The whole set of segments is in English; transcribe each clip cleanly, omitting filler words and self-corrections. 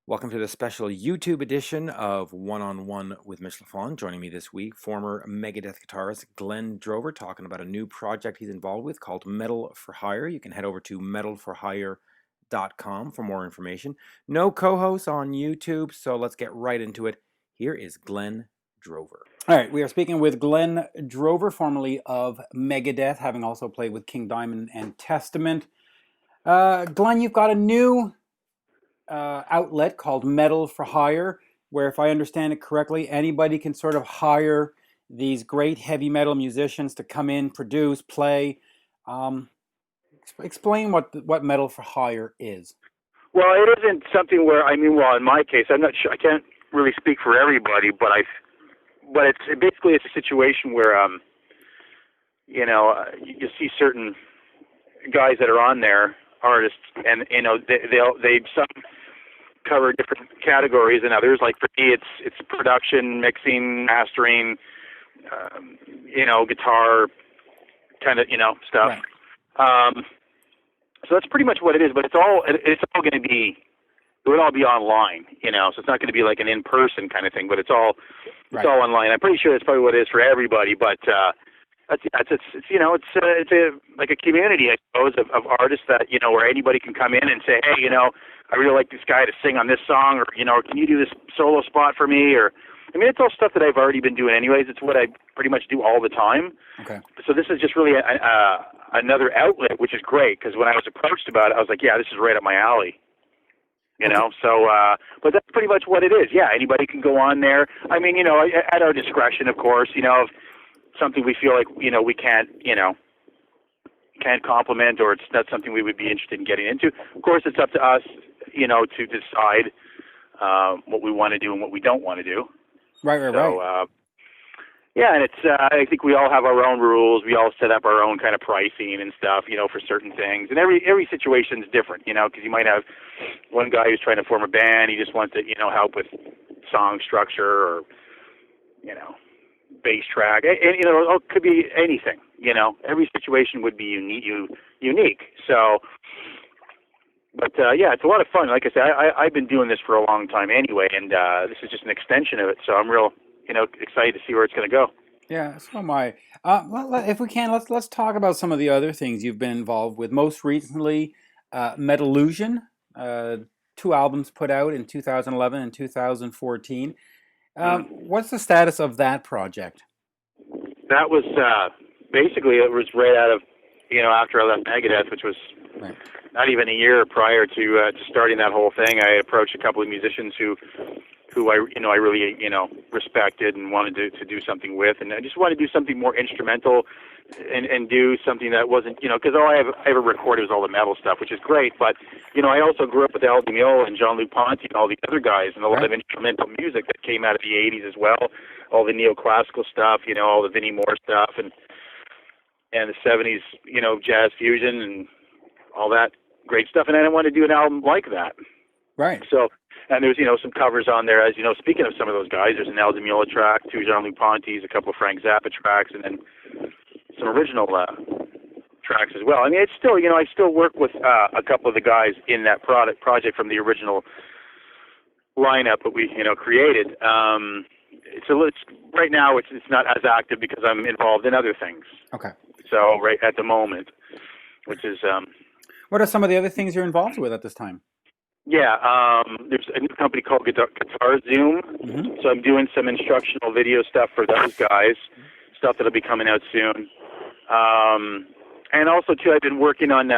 Welcome to the special YouTube edition of One-on-One with Mitch Lafon. Joining me this week, former Megadeth guitarist Glen Drover, talking about a new project he's involved with called Metal for Hire. You can head over to metalforhire.com for more information. No co-hosts on YouTube, so let's get right into it. Here is Glen Drover. All right, we are speaking with Glen Drover, formerly of Megadeth, having also played with King Diamond and Testament. Glen, you've got a new outlet called Metal for Hire, where, if I understand it correctly, anybody can sort of hire these great heavy metal musicians to come in, produce, play. Explain what Metal for Hire is. Well, it isn't something where, well, in my case, I'm not sure. I can't really speak for everybody, but it's basically a situation where you see certain guys that are on there, artists, and they some cover different categories than others. Like for me, it's production, mixing, mastering, guitar, kind of stuff. Right. So that's pretty much what it is. But it's all going to be. It would all be online, so it's not going to be like an in-person kind of thing. But it's all all online. I'm pretty sure that's probably what it is for everybody. But it's like a community, I suppose, of artists that, where anybody can come in and say, hey, I really like this guy to sing on this song, or, can you do this solo spot for me? Or, it's all stuff that I've already been doing anyways. It's what I pretty much do all the time. Okay. So this is just really another outlet, which is great, because when I was approached about it, I was like, yeah, this is right up my alley. So, but that's pretty much what it is. Yeah, anybody can go on there. At our discretion, of course, if something we feel like, we can't compliment, or it's not something we would be interested in getting into. Of course, it's up to us, to decide what we want to do and what we don't want to do. Right. Yeah, and it's, I think we all have our own rules. We all set up our own kind of pricing and stuff, for certain things. And every situation is different, because you might have one guy who's trying to form a band. He just wants to, help with song structure or, bass track. And, it could be anything, Every situation would be unique. So, but, yeah, it's a lot of fun. Like I said, I've been doing this for a long time anyway, and this is just an extension of it. So I'm real excited to see where it's going to go. Yeah, so am I. If we can, let's talk about some of the other things you've been involved with. Most recently, Metallusion, 2 albums put out in 2011 and 2014. What's the status of that project? That was basically, it was right out of, after I left Megadeth, which was not even a year prior to starting that whole thing. I approached a couple of musicians who I really respected and wanted to do something with, and I just wanted to do something more instrumental and do something that wasn't, because all I ever recorded was all the metal stuff, which is great, but I also grew up with Al Di Meola and Jean-Luc Ponty and all the other guys, and a lot of instrumental music that came out of the 80s as well, all the neoclassical stuff, all the Vinnie Moore stuff, and the 70s, jazz fusion and all that great stuff, and I didn't want to do an album like that. Right. So, and there's, some covers on there, as speaking of some of those guys, there's an Al Di Meola track, 2 Jean-Luc Ponty's, a couple of Frank Zappa tracks, and then some original tracks as well. It's still, I still work with a couple of the guys in that project from the original lineup that we, created. So right now it's not as active because I'm involved in other things. Okay. So right at the moment, which is... what are some of the other things you're involved with at this time? Yeah, there's a new company called Guitarist. Mm-hmm. So I'm doing some instructional video stuff for those guys, stuff that'll be coming out soon. And also too, I've been working on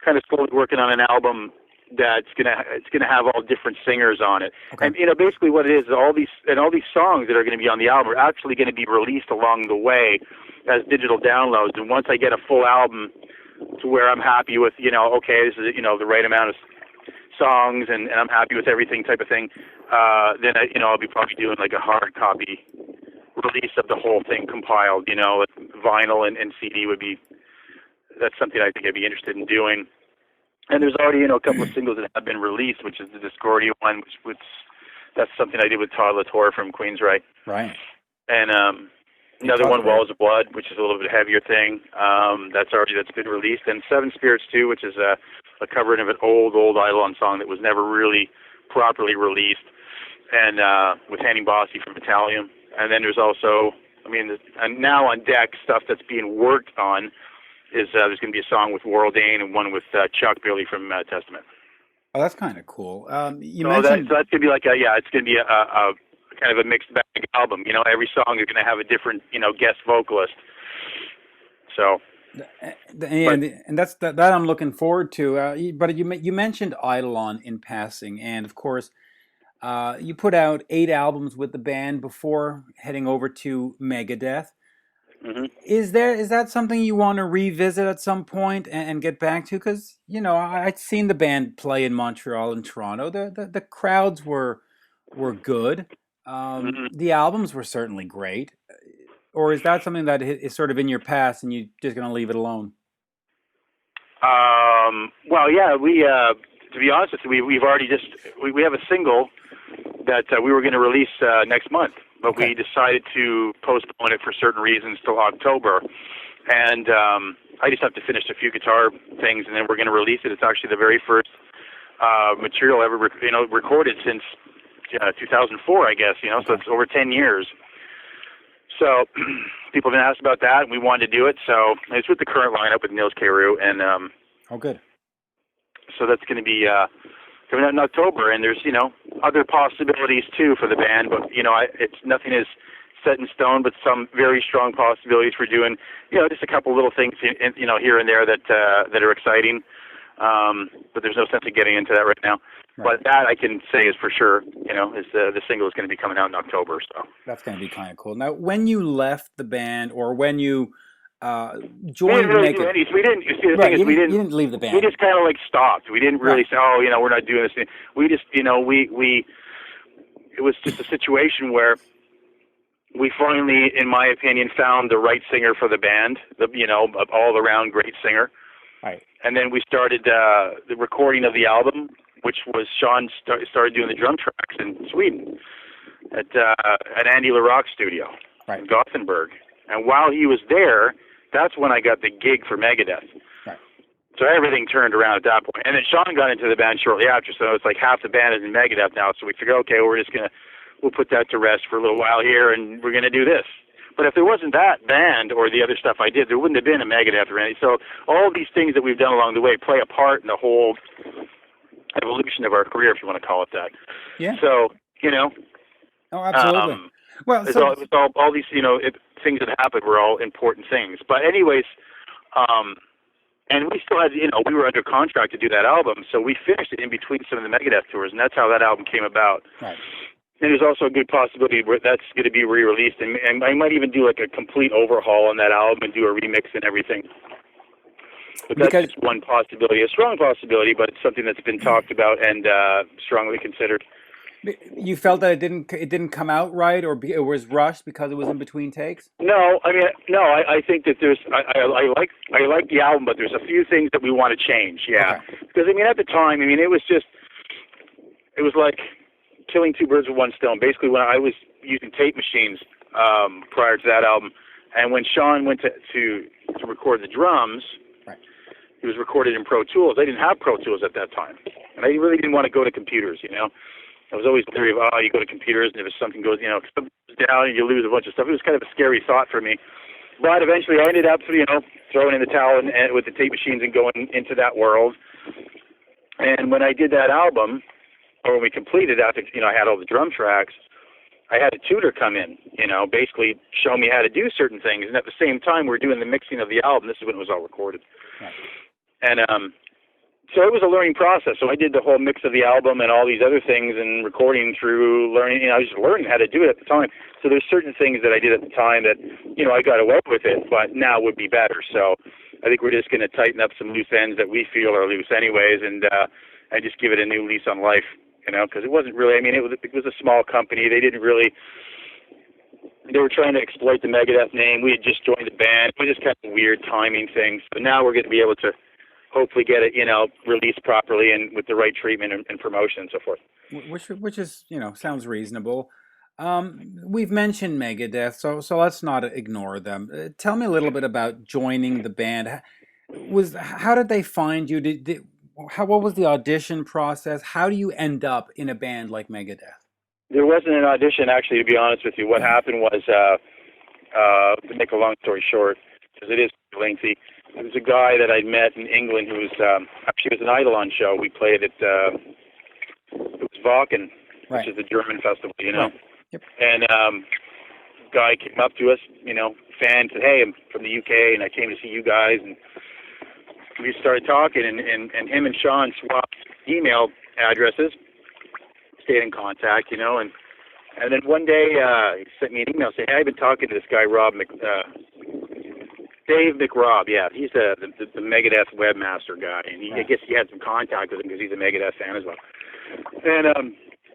kind of slowly working on an album that's gonna have all different singers on it. Okay. And basically what it is all these songs that are going to be on the album are actually going to be released along the way as digital downloads. And once I get a full album to where I'm happy with, okay, this is the right amount of songs and I'm happy with everything type of thing, then I'll be probably doing like a hard copy release of the whole thing compiled, vinyl and CD that's something I think I'd be interested in doing. And there's already, a couple of singles that have been released, which is the Discordia one, which that's something I did with Todd Latour from Queensryche. Right. And another one, Walls of Blood, which is a little bit heavier thing. That's been released. And Seven Spirits too, which is a cover of an old Eidolon song that was never really properly released, and with Henning Bossy from Italium. And then there's also, and now on deck, stuff that's being worked on is there's going to be a song with Warrell Dane and one with Chuck Billy from Testament. Oh, that's kind of cool. You So mentioned that's going to be like it's going to be a kind of a mixed bag album. Every song is going to have a different, guest vocalist. So. and that's that I'm looking forward to. But you mentioned Eidolon in passing, and of course, you put out 8 albums with the band before heading over to Megadeth. Mm-hmm. Is that something you want to revisit at some point and get back to? Because I'd seen the band play in Montreal and Toronto. The crowds were good. The albums were certainly great. Or is that something that is sort of in your past and you're just going to leave it alone? Well, yeah, we to be honest with you, we've already we have a single that we were going to release next month, but we decided to postpone it for certain reasons till October. And I just have to finish a few guitar things, and then we're going to release it. It's actually the very first material ever recorded since 2004, I guess. So it's over 10 years. So people have been asked about that, and we wanted to do it. So it's with the current lineup with Nils Carew, and good. So that's going to be coming out in October, and there's other possibilities too for the band, but it's nothing is set in stone, but some very strong possibilities for doing just a couple little things here and there that are exciting. But there's no sense of getting into that right now. Right. But that I can say is for sure, is the single is going to be coming out in October. So that's going to be kind of cool. Now, when you left the band, or when you joined Megadeth, we didn't. You see, the thing is, you didn't leave the band. We just kind of stopped. We didn't really say, we're not doing this. We just, we. It was just a situation where we finally, in my opinion, found the right singer for the band. All-around great singer. Right. And then we started the recording of the album, which was Sean started doing the drum tracks in Sweden at Andy LaRock's studio in Gothenburg. And while he was there, that's when I got the gig for Megadeth. Right. So everything turned around at that point. And then Sean got into the band shortly after, so it's like half the band is in Megadeth now. So we figured, okay, we'll put that to rest for a little while here, and we're going to do this. But if there wasn't that band or the other stuff I did, there wouldn't have been a Megadeth or anything. So all these things that we've done along the way play a part in the whole evolution of our career, if you want to call it that. Yeah. So, Oh, absolutely. Well, it's all these, things that happened were all important things. But anyways, and we still had, we were under contract to do that album, so we finished it in between some of the Megadeth tours, and that's how that album came about. Right. And there's also a good possibility where that's going to be re-released, and I might even do a complete overhaul on that album and do a remix and everything. But that's just one possibility, a strong possibility, but it's something that's been talked about and strongly considered. You felt that it didn't come out right, or it was rushed because it was in between takes? No, I think that there's I like the album, but there's a few things that we want to change. Yeah, because at the time, it was like killing two birds with one stone. Basically, when I was using tape machines prior to that album, and when Sean went to record the drums, he was recorded in Pro Tools. I didn't have Pro Tools at that time, and I really didn't want to go to computers. I was always the theory of, you go to computers, and if something goes, something goes down, you lose a bunch of stuff. It was kind of a scary thought for me. But eventually, I ended up, throwing in the towel and with the tape machines and going into that world. And when I did that album, or when we completed after, I had all the drum tracks, I had a tutor come in, basically show me how to do certain things. And at the same time, we were doing the mixing of the album. This is when it was all recorded. Right. And so it was a learning process. So I did the whole mix of the album and all these other things and recording through learning. I was just learning how to do it at the time. So there's certain things that I did at the time that, I got away with it, but now would be better. So I think we're just going to tighten up some loose ends that we feel are loose anyways, and just give it a new lease on life. Because it wasn't really, it was a small company. They were trying to exploit the Megadeth name. We had just joined the band. It was just kind of weird timing things. But now we're going to be able to hopefully get it, released properly and with the right treatment and promotion and so forth. Which is, sounds reasonable. We've mentioned Megadeth, so let's not ignore them. Tell me a little bit about joining the band. How did they find you? what was the audition process? How do you end up in a band like Megadeth? There wasn't an audition, actually, to be honest with you. What happened was, to make a long story short, because it is lengthy, there was a guy that I'd met in England who was, actually, it was an Eidolon show. We played at, it was Wacken, which is the German festival, you know. Right. Yep. And guy came up to us, you know, fan, said, "Hey, I'm from the UK, and I came to see you guys." And we started talking, and him and Sean swapped email addresses, stayed in contact, you know, and then one day he sent me an email saying, "Hey, I've been talking to this guy, Dave McRobb, yeah, he's the Megadeth webmaster guy, and I guess he had some contact with him because he's a Megadeth fan as well."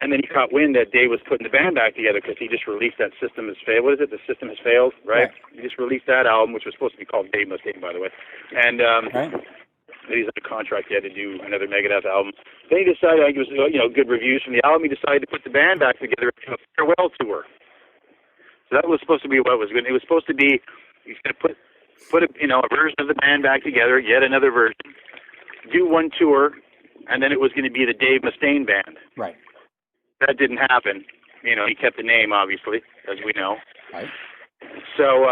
And then he caught wind that Dave was putting the band back together because he just released that System Has Failed. What is it? The System Has Failed, right? He just released that album, which was supposed to be called Dave Mustaine, by the way. And he's under contract. He had to do another Megadeth album. Then he decided, it was, you know, good reviews from the album. He decided to put the band back together in a farewell tour. So that was supposed to be what was good. It was supposed to be, he's going to put a, you know, a version of the band back together, yet another version, do one tour, and then it was going to be the Dave Mustaine band. Right. That didn't happen. You know, he kept the name, obviously, as we know. Right. So,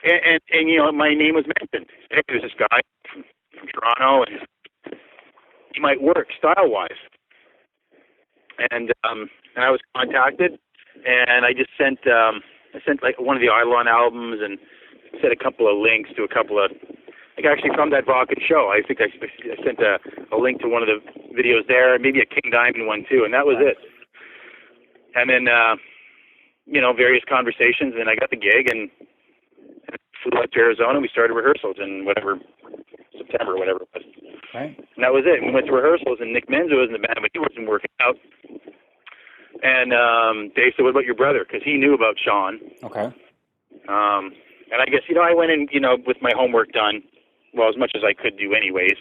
and you know, my name was mentioned. Hey, there's this guy from Toronto, and he might work style-wise. And I was contacted, and I just sent like one of the Eidolon albums and sent a couple of links to a couple of, like actually from that Wacken show. I think I sent a link to one of the videos there, maybe a King Diamond one too, and that was it. And then, you know, various conversations, and I got the gig and flew out to Arizona. We started rehearsals in September, whatever it was. Right. And that was it. We went to rehearsals, and Nick Menzo was in the band, but he wasn't working out. And Dave said, "What about your brother?" Because he knew about Sean. Okay. And I guess, you know, I went in, you know, with my homework done, well, as much as I could do anyways.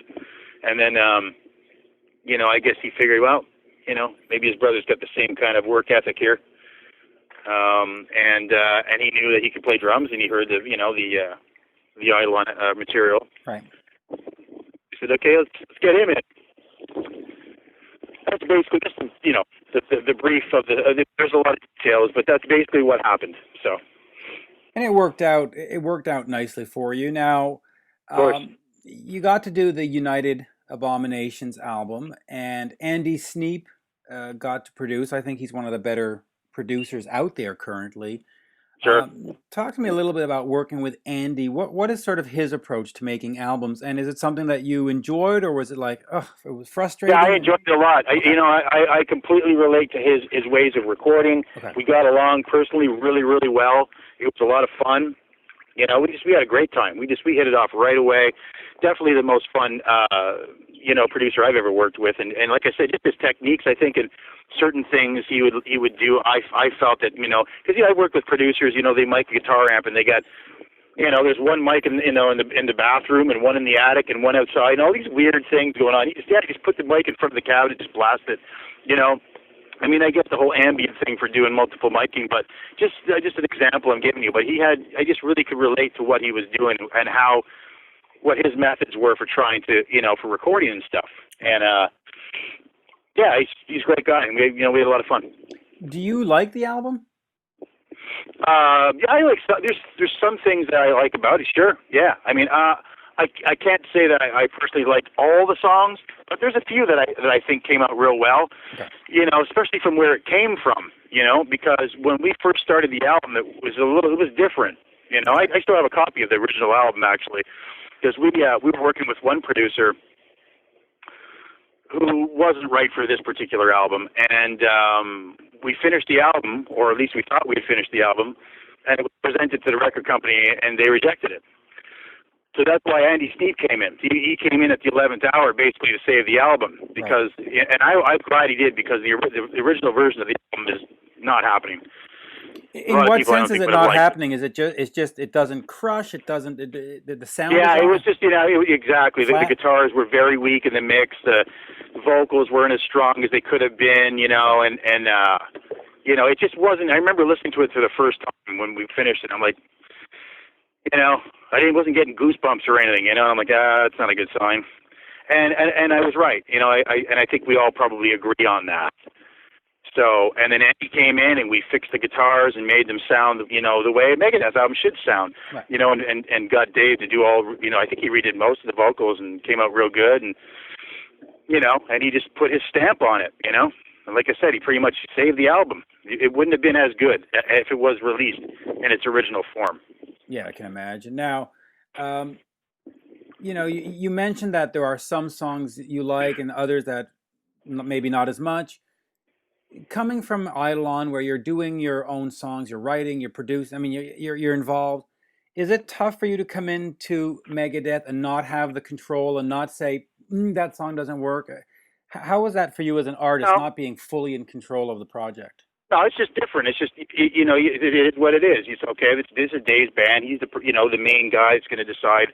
And then, you know, I guess he figured, well, you know, maybe his brother's got the same kind of work ethic here. And he knew that he could play drums, and he heard the, you know, the Eidolon material. Right. He said, "Okay, let's get him in." That's basically just, you know, the brief of there's a lot of details, but that's basically what happened. So. And it worked out. It worked out nicely for you. Now, you got to do the United Abominations album, and Andy Sneap got to produce. I think he's one of the better producers out there currently. Sure. Talk to me a little bit about working with Andy. What is sort of his approach to making albums, and is it something that you enjoyed, or was it like, it was frustrating? Yeah, I enjoyed it a lot. Okay. You know, I completely relate to his ways of recording. Okay. We got along personally really, really well. It was a lot of fun. You know, we had a great time. We hit it off right away. Definitely the most fun, you know, producer I've ever worked with. And like I said, just his techniques, I think, and certain things he would do, I felt that, you know, because I worked with producers, you know, they mic a guitar amp and they got, you know, there's one mic in the bathroom and one in the attic and one outside and all these weird things going on. He just put the mic in front of the cabinet, just blast it, you know. I mean, I get the whole ambient thing for doing multiple miking, but just an example I'm giving you. But I just really could relate to what he was doing and what his methods were for trying to, you know, for recording and stuff. And yeah, he's a great guy, and we had a lot of fun. Do you like the album? Yeah, I like. There's some things that I like about it. Sure, yeah. I mean, I can't say that I personally liked all the songs, but there's a few that I think came out real well. Okay. You know, especially from where it came from. You know, because when we first started the album, it was different. You know, I still have a copy of the original album actually, because we were working with one producer who wasn't right for this particular album, and we finished the album, or at least we thought we had finished the album, and it was presented to the record company, and they rejected it. So that's why Andy Sneap came in. He came in at the 11th hour, basically, to save the album, because, right. And I'm glad he did, because the original version of the album is not happening. In what sense is it not happening? Is it just it doesn't crush? It doesn't the sound? Yeah, it was just exactly. The guitars were very weak in the mix. The vocals weren't as strong as they could have been. You know, and you know, it just wasn't. I remember listening to it for the first time when we finished it. I'm like, you know, I wasn't getting goosebumps or anything. You know, I'm like, that's not a good sign. And I was right. You know, I think we all probably agree on that. So, and then Andy came in and we fixed the guitars and made them sound, you know, the way a Megadeth album should sound. Right. You know, and got Dave to do all, you know, I think he redid most of the vocals and came out real good. And, you know, and he just put his stamp on it, you know. And like I said, he pretty much saved the album. It wouldn't have been as good if it was released in its original form. Yeah, I can imagine. Now, you know, you mentioned that there are some songs that you like and others that maybe not as much. Coming from Eidolon, where you're doing your own songs, you're writing, you're producing, I mean, you're involved. Is it tough for you to come into Megadeth and not have the control and not say, that song doesn't work? How was that for you as an artist, not being fully in control of the project? No, it's just different. It's just, you know, it is what it is. You say, okay, this is Dave's band. He's the, you know, the main guy that's going to decide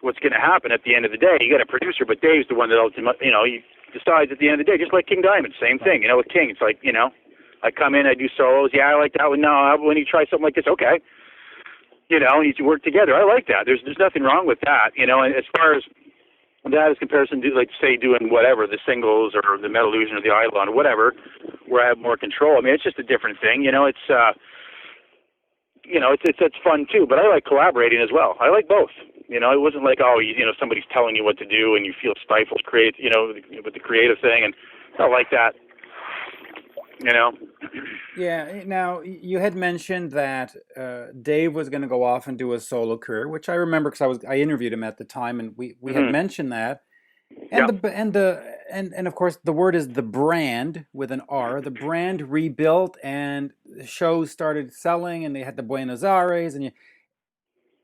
what's going to happen at the end of the day. You got a producer, but Dave's the one that ultimately, you know, he decides at the end of the day, just like King Diamond, same thing. You know, with King, it's like, you know, I come in, I do solos. Yeah, I like that one. No, when you try something like this, okay. You know, you work together. I like that. There's nothing wrong with that. You know, and as far as that is comparison to, like, say, doing whatever, the singles or the Metal Illusion or the Eidolon or whatever, where I have more control. I mean, it's just a different thing. You know, it's, you know, it's fun too. But I like collaborating as well. I like both. You know, it wasn't like, oh, you know, somebody's telling you what to do and you feel stifled, you know, with the creative thing, and I like that. You know. Yeah. Now, you had mentioned that Dave was going to go off and do a solo career, which I remember because I interviewed him at the time, and we had mentioned that. And and of course the word is the brand with an R. The brand rebuilt, and the shows started selling, and they had the Buenos Aires, and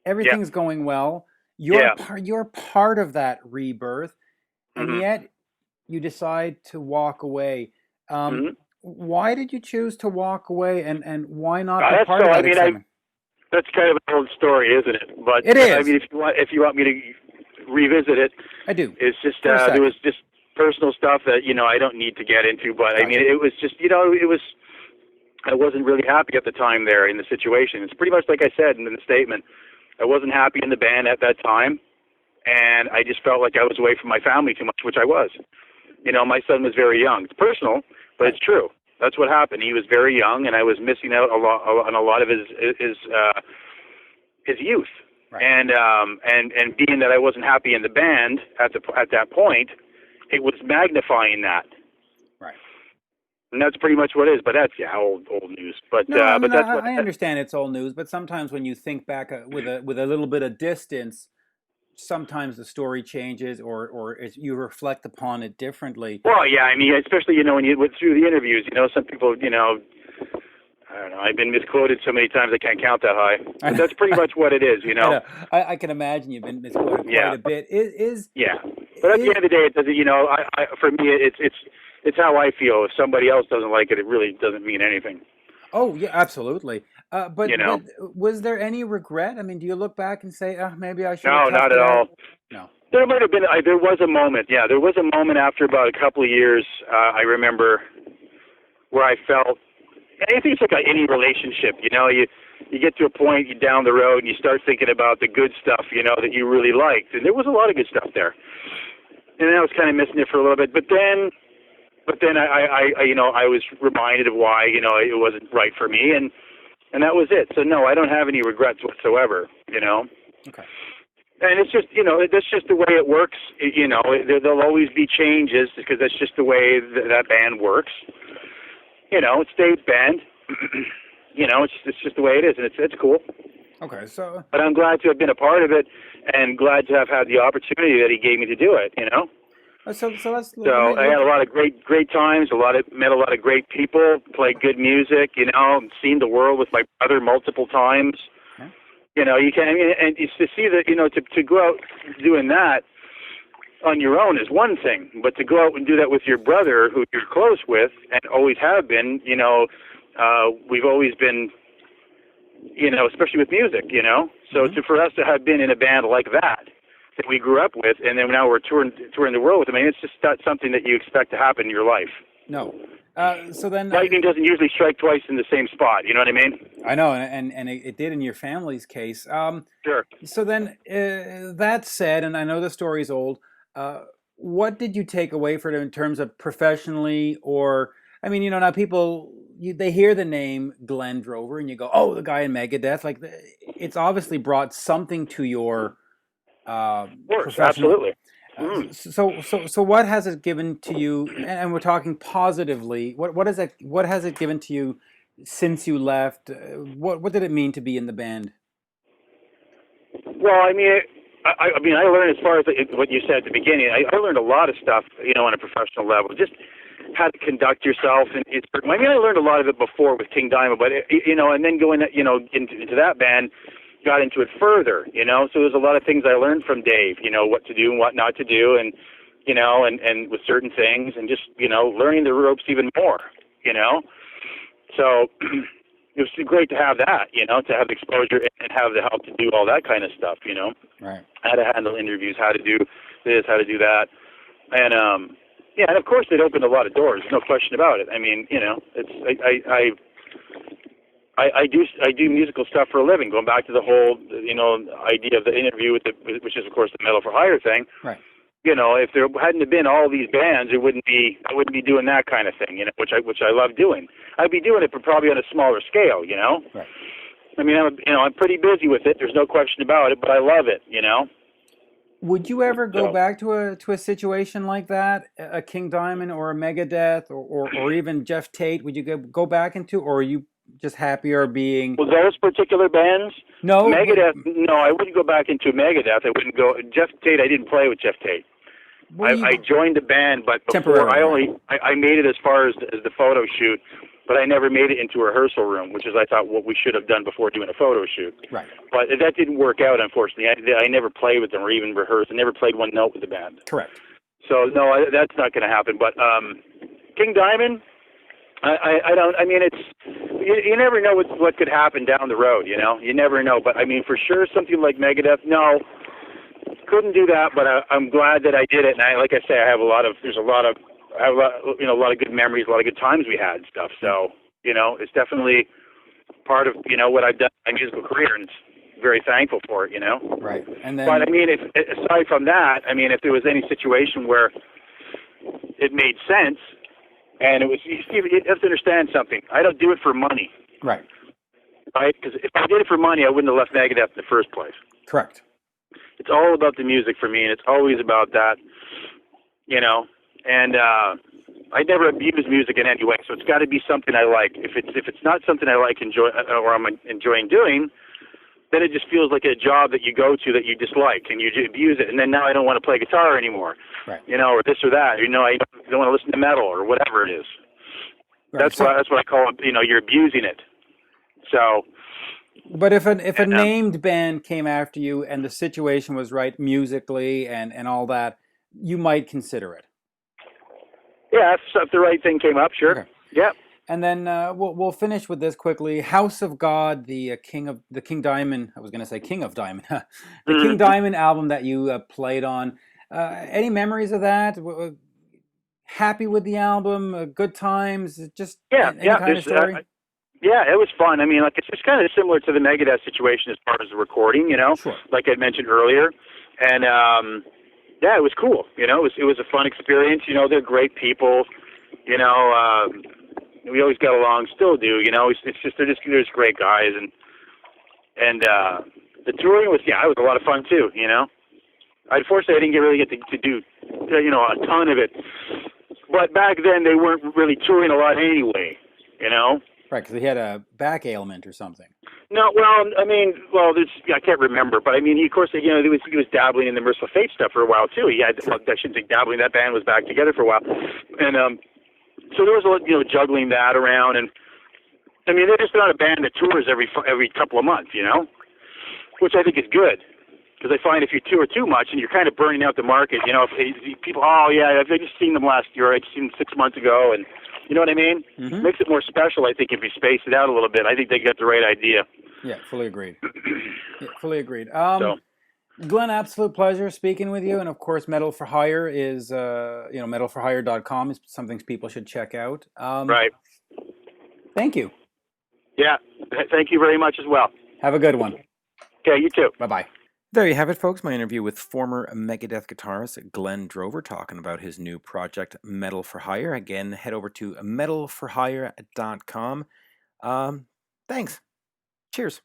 everything's going well. You're part of that rebirth, and yet you decide to walk away. Why did you choose to walk away, and why not be part of that excitement? That's kind of an old story, isn't it? But it is. I mean, if you want me to revisit it, I do. It's just there was just personal stuff that, you know, I don't need to get into. But I mean, it was just, you know, I wasn't really happy at the time there in the situation. It's pretty much like I said in the statement. I wasn't happy in the band at that time, and I just felt like I was away from my family too much, which I was. You know, my son was very young. It's personal, but it's true. That's what happened. He was very young, and I was missing out on a lot of his youth. Right. And being that I wasn't happy in the band at that point, it was magnifying that. Right. And that's pretty much what it is. But that's old news. But no, I mean, but that's I understand it's old news. But sometimes when you think back with a little bit of distance, sometimes the story changes, or you reflect upon it differently. Well, yeah, I mean, especially, you know, when you went through the interviews, you know, some people, you know, I don't know, I've been misquoted so many times I can't count that high. But that's pretty much what it is, you know. I can imagine you've been misquoted quite a bit. But at the end of the day, it doesn't. You know, for me, it's how I feel. If somebody else doesn't like it, it really doesn't mean anything. Oh yeah, absolutely. But, you know, but was there any regret? I mean, do you look back and say, maybe I should? No, not at all. No. There might have been. There was a moment. Yeah, there was a moment after about a couple of years. I remember where I felt. I think it's like any relationship. You know, you get to a point down the road and you start thinking about the good stuff, you know, that you really liked, and there was a lot of good stuff there. And I was kind of missing it for a little bit, but then I you know, I was reminded of why, you know, it wasn't right for me, and that was it. So no, I don't have any regrets whatsoever. You know. Okay. And it's just, you know, that's just the way it works. You know, there'll always be changes because that's just the way that band works. You know, it's Dave's band. You know, it's just the way it is, and it's cool. Okay, so. But I'm glad to have been a part of it, and glad to have had the opportunity that he gave me to do it. You know. So let's. So I had a lot of great times. Met a lot of great people. Played good music. You know, seen the world with my brother multiple times. Okay. You know, you can, and to see that, you know, to go out doing that on your own is one thing, but to go out and do that with your brother, who you're close with and always have been, you know, we've always been, you know, especially with music, you know. So for us to have been in a band like that we grew up with, and then now we're touring the world with them, I mean, it's just not something that you expect to happen in your life. No. So then lightning doesn't usually strike twice in the same spot. You know what I mean? I know, and it did in your family's case. Sure. So then, that said, and I know the story's old. What did you take away from it in terms of professionally, or I mean, now people they hear the name Glen Drover and you go, oh, the guy in Megadeth. Like it's obviously brought something to your Of course, professional. absolutely. So what has it given to you? And we're talking positively. What has it given to you since you left? What did it mean to be in the band? Well, I mean, I learned as far as what you said at the beginning. I learned a lot of stuff, on a professional level. Just how to conduct yourself, and I mean, I learned a lot of it before with King Diamond, but and then going, into that band, got into it further, So there's a lot of things I learned from Dave, what to do and what not to do, and and with certain things, and just learning the ropes even more, So it was great to have that, to have the exposure and have the help to do all that kind of stuff, Right. How to handle interviews, how to do this, how to do that, and and of course it opened a lot of doors, no question about it. I mean, it's I do musical stuff for a living. Going back to the whole idea of the interview which is of course the Metal for Hire thing. Right. If there hadn't have been all these bands, I wouldn't be doing that kind of thing, which I love doing. I'd be doing it, but probably on a smaller scale, Right. I mean, I'm pretty busy with it. There's no question about it, but I love it, Would you ever go back to a situation like that, a King Diamond or a Megadeth or even Geoff Tate? Would you go back into, or are you just happier being? Well, those particular bands? No. Megadeth, no, I wouldn't go back into Megadeth. I wouldn't go. Geoff Tate, I didn't play with Geoff Tate. I joined the band, but before I made it as far as the photo shoot, but I never made it into a rehearsal room, which is I thought what we should have done before doing a photo shoot. Right. But that didn't work out, unfortunately. I never played with them or even rehearsed. I never played one note with the band. Correct. So no, that's not going to happen. But King Diamond, I don't. I mean, it's you never know what could happen down the road. You never know. But I mean, for sure, something like Megadeth, no. Couldn't do that, but I'm glad that I did it. And like I say, I have a lot of good memories, a lot of good times we had and stuff. So, it's definitely part of, what I've done in my musical career, and it's very thankful for it, Right. And then, but I mean, aside from that, I mean, if there was any situation where it made sense, and it was, you have to understand something. I don't do it for money. Right. Right? Because if I did it for money, I wouldn't have left Megadeth in the first place. Correct. It's all about the music for me, and it's always about that, and I never abuse music in any way, so it's got to be something I like. If it's not something I like, or I'm enjoying doing, then it just feels like a job that you go to that you dislike, and you abuse it, and then now I don't want to play guitar anymore, right. Or this or that, I don't want to listen to metal or whatever it is. Right. That's what I call it, you're abusing it. So... But if a named band came after you and the situation was right musically and all that, you might consider it. Yeah, if the right thing came up, sure. Okay. Yep. And then we'll finish with this quickly. House of God, the King Diamond. I was going to say King of Diamond. The King Diamond album that you played on. Any memories of that? Happy with the album? Good times? Just any kind of story? Yeah, it was fun. I mean, it's just kind of similar to the Megadeth situation as far as the recording, Sure. Like I mentioned earlier. And, it was cool. It was a fun experience. They're great people. We always got along, still do, It's just, they're just great guys. And the touring was, it was a lot of fun too, Unfortunately, I didn't really get to do, a ton of it. But back then, they weren't really touring a lot anyway, Right, because he had a back ailment or something. No, I can't remember, but I mean, of course, he was dabbling in the Merciful Fate stuff for a while too. He had, I shouldn't say dabbling. That band was back together for a while, and so there was a lot, juggling that around, and I mean, they're just not a band that tours every couple of months, which I think is good. Because I find if you tour too much and you're kind of burning out the market, if people, I've just seen them last year, I've seen them 6 months ago, and you know what I mean? Mm-hmm. It makes it more special, I think, if you space it out a little bit. I think they got the right idea. Yeah, fully agreed. Glen, absolute pleasure speaking with you. And of course, Metal for Hire is, metalforhire.com is something people should check out. Right. Thank you. Yeah, thank you very much as well. Have a good one. Okay, you too. Bye-bye. There you have it, folks. My interview with former Megadeth guitarist Glen Drover talking about his new project, Metal for Hire. Again, head over to metalforhire.com. Thanks. Cheers.